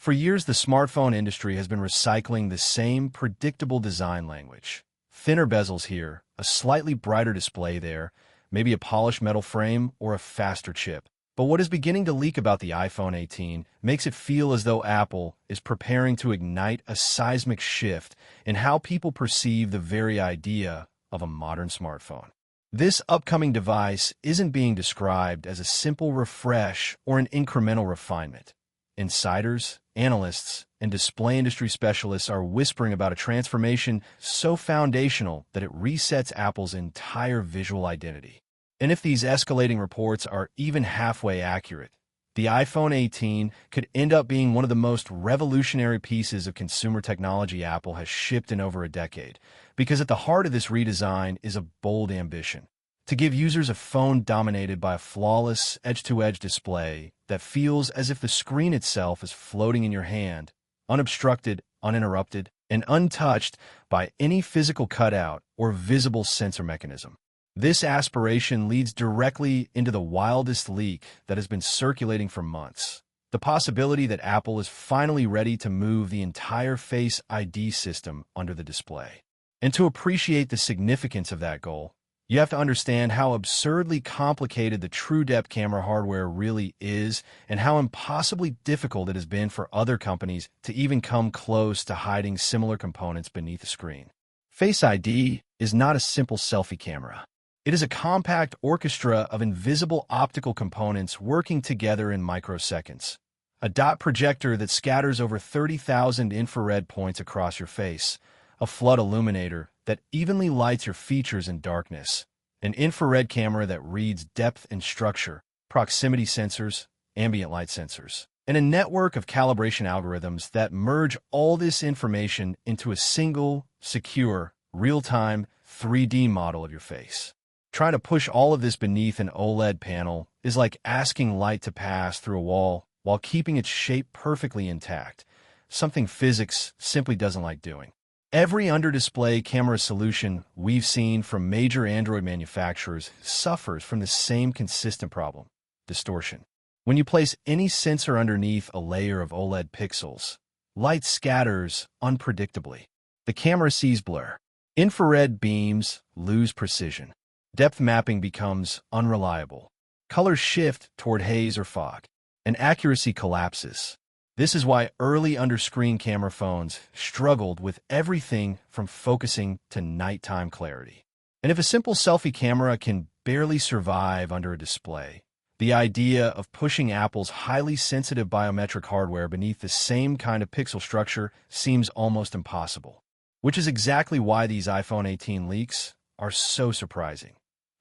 For years, the smartphone industry has been recycling the same predictable design language. Thinner bezels here, a slightly brighter display there, maybe a polished metal frame or a faster chip. But what is beginning to leak about the iPhone 18 makes it feel as though Apple is preparing to ignite a seismic shift in how people perceive the very idea of a modern smartphone. This upcoming device isn't being described as a simple refresh or an incremental refinement. Insiders, analysts, and display industry specialists are whispering about a transformation so foundational that it resets Apple's entire visual identity. And if these escalating reports are even halfway accurate, the iPhone 18 could end up being one of the most revolutionary pieces of consumer technology Apple has shipped in over a decade, because at the heart of this redesign is a bold ambition: to give users a phone dominated by a flawless edge-to-edge display that feels as if the screen itself is floating in your hand, unobstructed, uninterrupted, and untouched by any physical cutout or visible sensor mechanism. This aspiration leads directly into the wildest leak that has been circulating for months: the possibility that Apple is finally ready to move the entire Face ID system under the display. And to appreciate the significance of that goal, you have to understand how absurdly complicated the TrueDepth camera hardware really is, and how impossibly difficult it has been for other companies to even come close to hiding similar components beneath the screen. Face ID is not a simple selfie camera. It is a compact orchestra of invisible optical components working together in microseconds. A dot projector that scatters over 30,000 infrared points across your face, a flood illuminator that evenly lights your features in darkness, an infrared camera that reads depth and structure, proximity sensors, ambient light sensors, and a network of calibration algorithms that merge all this information into a single, secure, real-time 3D model of your face. Trying to push all of this beneath an OLED panel is like asking light to pass through a wall while keeping its shape perfectly intact, something physics simply doesn't like doing. Every under-display camera solution we've seen from major Android manufacturers suffers from the same consistent problem: distortion. When you place any sensor underneath a layer of OLED pixels, light scatters unpredictably. The camera sees blur. Infrared beams lose precision. Depth mapping becomes unreliable. Colors shift toward haze or fog, and accuracy collapses. This is why early under-screen camera phones struggled with everything from focusing to nighttime clarity. And if a simple selfie camera can barely survive under a display, the idea of pushing Apple's highly sensitive biometric hardware beneath the same kind of pixel structure seems almost impossible. Which is exactly why these iPhone 18 leaks are so surprising.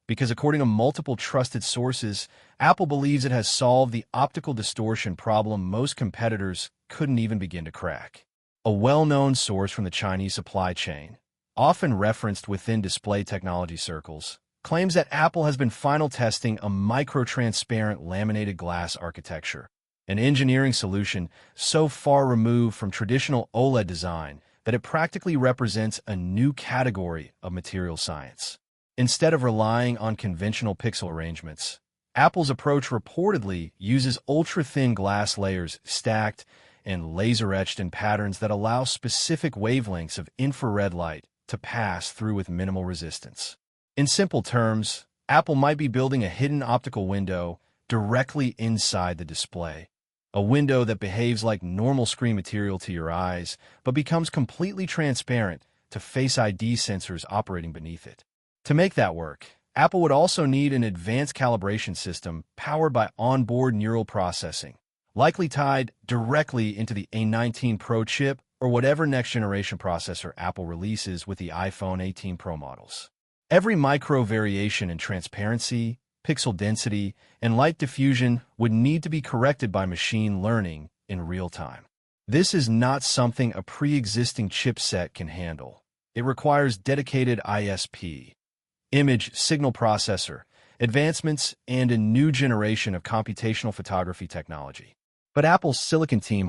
Because according to multiple trusted sources, Apple believes it has solved the optical distortion problem most competitors couldn't even begin to crack. A well-known source from the Chinese supply chain, often referenced within display technology circles, claims that Apple has been final testing a micro-transparent laminated glass architecture, an engineering solution so far removed from traditional OLED design that it practically represents a new category of material science. Instead of relying on conventional pixel arrangements, Apple's approach reportedly uses ultra-thin glass layers stacked and laser-etched in patterns that allow specific wavelengths of infrared light to pass through with minimal resistance. In simple terms, Apple might be building a hidden optical window directly inside the display, a window that behaves like normal screen material to your eyes, but becomes completely transparent to Face ID sensors operating beneath it. To make that work, Apple would also need an advanced calibration system powered by onboard neural processing, likely tied directly into the A19 Pro chip or whatever next-generation processor Apple releases with the iPhone 18 Pro models. Every micro variation in transparency, pixel density, and light diffusion would need to be corrected by machine learning in real time. This is not something a pre-existing chipset can handle. It requires dedicated ISP, image signal processor, advancements, and a new generation of computational photography technology. But Apple's silicon team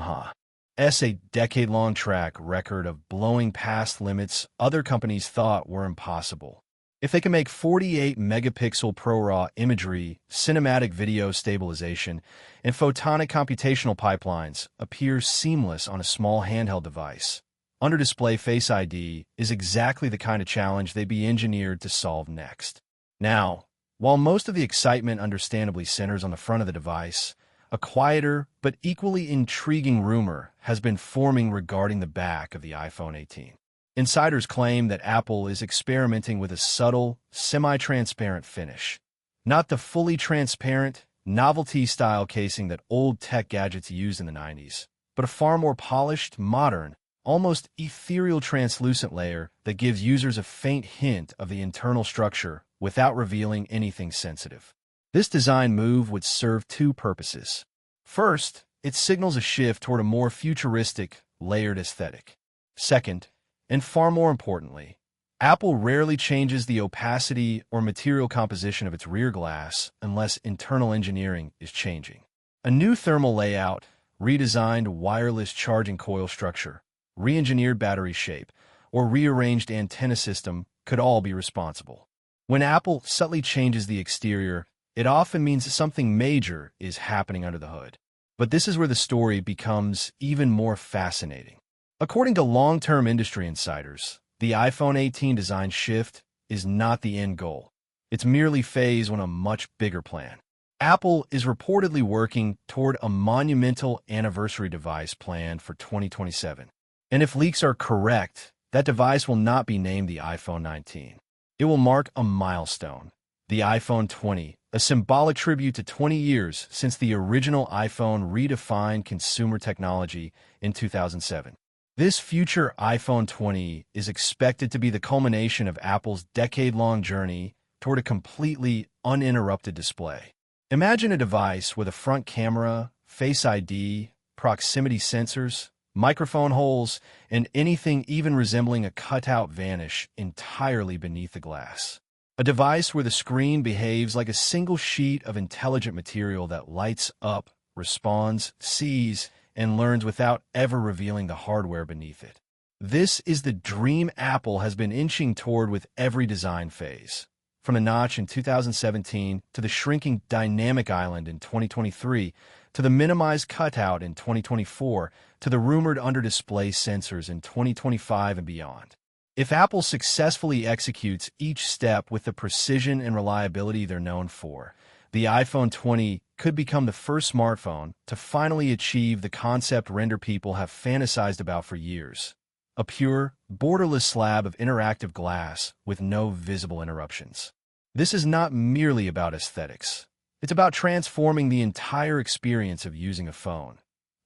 has a decade-long track record of blowing past limits other companies thought were impossible. If they can make 48 megapixel ProRAW imagery, cinematic video stabilization, and photonic computational pipelines appear seamless on a small handheld device, under-display Face ID is exactly the kind of challenge they'd be engineered to solve next. Now, while most of the excitement understandably centers on the front of the device, a quieter but equally intriguing rumor has been forming regarding the back of the iPhone 18. Insiders claim that Apple is experimenting with a subtle, semi-transparent finish. Not the fully transparent, novelty-style casing that old tech gadgets used in the 90s, but a far more polished, modern, almost ethereal translucent layer that gives users a faint hint of the internal structure without revealing anything sensitive. This design move would serve two purposes. First, it signals a shift toward a more futuristic, layered aesthetic. Second, and far more importantly, Apple rarely changes the opacity or material composition of its rear glass unless internal engineering is changing. A new thermal layout, redesigned wireless charging coil structure, re-engineered battery shape, or rearranged antenna system could all be responsible. When Apple subtly changes the exterior, it often means something major is happening under the hood. But this is where the story becomes even more fascinating. According to long-term industry insiders, the iPhone 18 design shift is not the end goal. It's merely phase on a much bigger plan. Apple is reportedly working toward a monumental anniversary device planned for 2027. And if leaks are correct, that device will not be named the iPhone 19. It will mark a milestone, the iPhone 20, a symbolic tribute to 20 years since the original iPhone redefined consumer technology in 2007. This future iPhone 20 is expected to be the culmination of Apple's decade-long journey toward a completely uninterrupted display. Imagine a device with a front camera, Face ID, proximity sensors, microphone holes, and anything even resembling a cutout vanish entirely beneath the glass. A device where the screen behaves like a single sheet of intelligent material that lights up, responds, sees, and learns without ever revealing the hardware beneath it. This is the dream Apple has been inching toward with every design phase. From the notch in 2017 to the shrinking dynamic island in 2023 to the minimized cutout in 2024 to the rumored under-display sensors in 2025 and beyond. If Apple successfully executes each step with the precision and reliability they're known for, the iPhone 20 could become the first smartphone to finally achieve the concept render people have fantasized about for years. A pure, borderless slab of interactive glass with no visible interruptions. This is not merely about aesthetics. It's about transforming the entire experience of using a phone.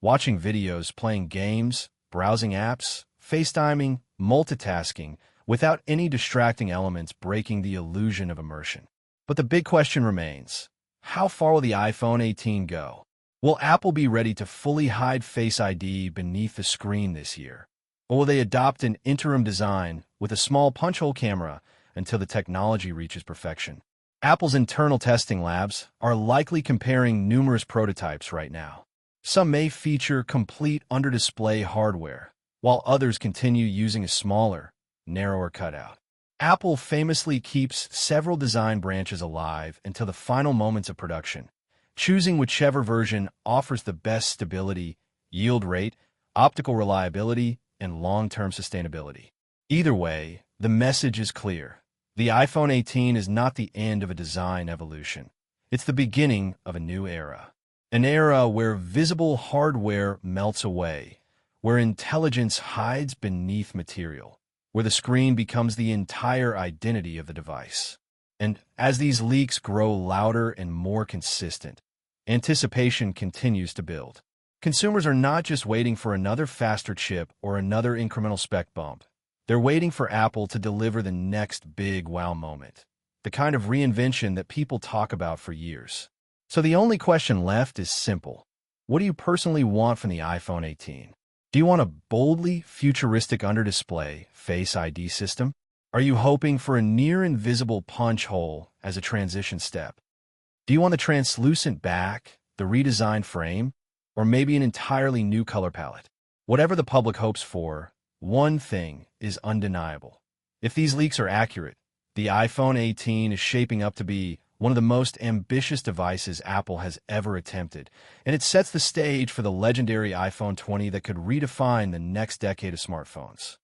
Watching videos, playing games, browsing apps, FaceTiming, multitasking, without any distracting elements breaking the illusion of immersion. But the big question remains, how far will the iPhone 18 go? Will Apple be ready to fully hide Face ID beneath the screen this year? Or will they adopt an interim design with a small punch-hole camera until the technology reaches perfection? Apple's internal testing labs are likely comparing numerous prototypes right now. Some may feature complete under-display hardware, while others continue using a smaller, narrower cutout. Apple famously keeps several design branches alive until the final moments of production, choosing whichever version offers the best stability, yield rate, optical reliability, and long-term sustainability. Either way, the message is clear. The iPhone 18 is not the end of a design evolution. It's the beginning of a new era. An era where visible hardware melts away, where intelligence hides beneath material, where the screen becomes the entire identity of the device. And as these leaks grow louder and more consistent, anticipation continues to build. Consumers are not just waiting for another faster chip or another incremental spec bump. They're waiting for Apple to deliver the next big wow moment, the kind of reinvention that people talk about for years. So the only question left is simple. What do you personally want from the iPhone 18? Do you want a boldly futuristic under-display Face ID system? Are you hoping for a near-invisible punch hole as a transition step? Do you want the translucent back, the redesigned frame, or maybe an entirely new color palette? Whatever the public hopes for, one thing is undeniable. If these leaks are accurate, The iPhone 18 is shaping up to be one of the most ambitious devices Apple has ever attempted, and it sets the stage for the legendary iPhone 20 that could redefine the next decade of smartphones.